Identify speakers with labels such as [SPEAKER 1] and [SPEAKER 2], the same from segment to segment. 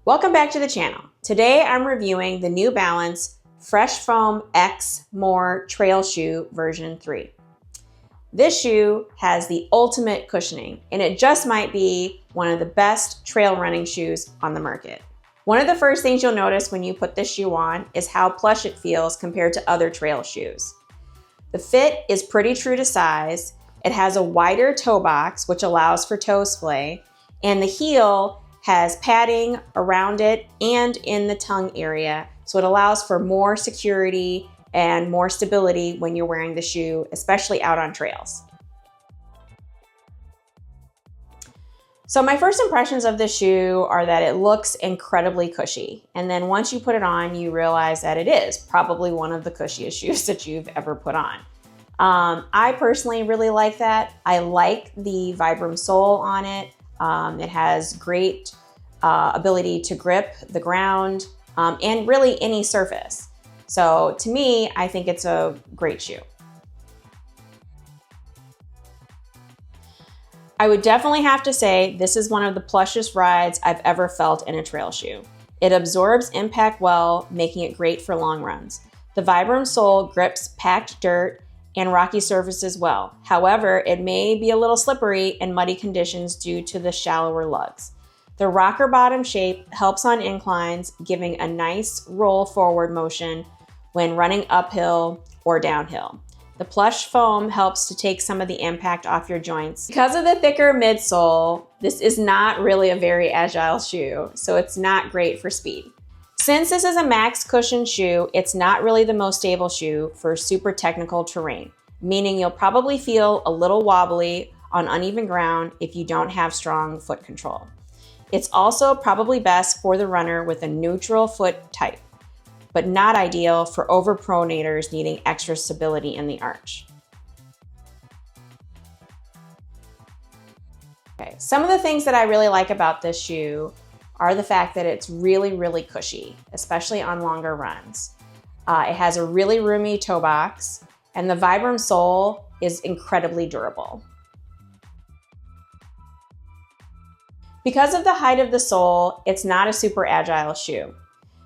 [SPEAKER 1] Welcome back to the channel. Today I'm reviewing the New Balance Fresh Foam X More Trail Shoe version 3. This shoe has the ultimate cushioning, and it just might be one of the best trail running shoes on the market. One of the first things you'll notice when you put this shoe on is how plush it feels compared to other trail shoes. The fit is pretty true to size. It has a wider toe box, which allows for toe splay, and the heel has padding around it and in the tongue area, so it allows for more security and more stability when you're wearing the shoe, especially out on trails. So my first impressions of this shoe are that it looks incredibly cushy, and then once you put it on, you realize that it is probably one of the cushiest shoes that you've ever put on. I personally really like that. I like the Vibram sole on it. It has great ability to grip the ground and really any surface. So to me, I think it's a great shoe. I would definitely have to say this is one of the plushest rides I've ever felt in a trail shoe. It absorbs impact well, making it great for long runs. The Vibram sole grips packed dirt and rocky surfaces well. However, it may be a little slippery in muddy conditions due to the shallower lugs. The rocker bottom shape helps on inclines, giving a nice roll forward motion when running uphill or downhill. The plush foam helps to take some of the impact off your joints. Because of the thicker midsole, this is not really a very agile shoe, so it's not great for speed. Since this is a max cushion shoe, it's not really the most stable shoe for super technical terrain, meaning you'll probably feel a little wobbly on uneven ground if you don't have strong foot control. It's also probably best for the runner with a neutral foot type, but not ideal for overpronators needing extra stability in the arch. Okay, some of the things that I really like about this shoe are the fact that it's really cushy, especially on longer runs. It has a really roomy toe box, and the Vibram sole is incredibly durable. Because of the height of the sole, it's not a super agile shoe.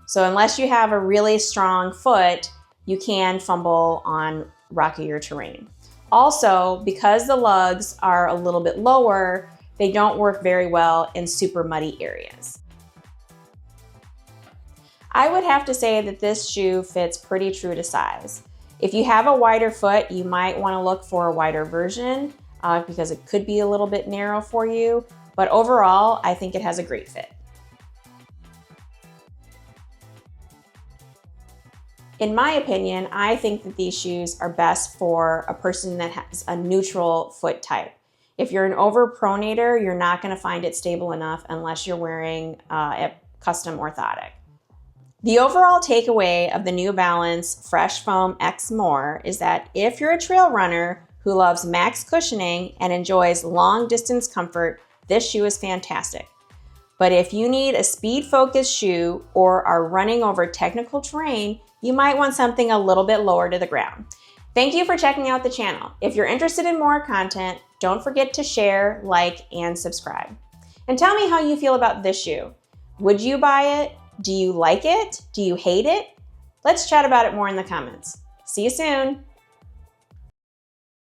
[SPEAKER 1] So unless you have a really strong foot, you can fumble on rockier terrain. Also, because the lugs are a little bit lower, they don't work very well in super muddy areas. I would have to say that this shoe fits pretty true to size. If you have a wider foot, you might want to look for a wider version because it could be a little bit narrow for you, but overall, I think it has a great fit. In my opinion, I think that these shoes are best for a person that has a neutral foot type. If you're an overpronator, you're not going to find it stable enough unless you're wearing a custom orthotic. The overall takeaway of the New Balance Fresh Foam X More is that if you're a trail runner who loves max cushioning and enjoys long distance comfort, this shoe is fantastic. But if you need a speed-focused shoe or are running over technical terrain, you might want something a little bit lower to the ground. Thank you for checking out the channel. If you're interested in more content, don't forget to share, like, and subscribe. And tell me how you feel about this shoe. Would you buy it? Do you like it? Do you hate it? Let's chat about it more in the comments. See you soon.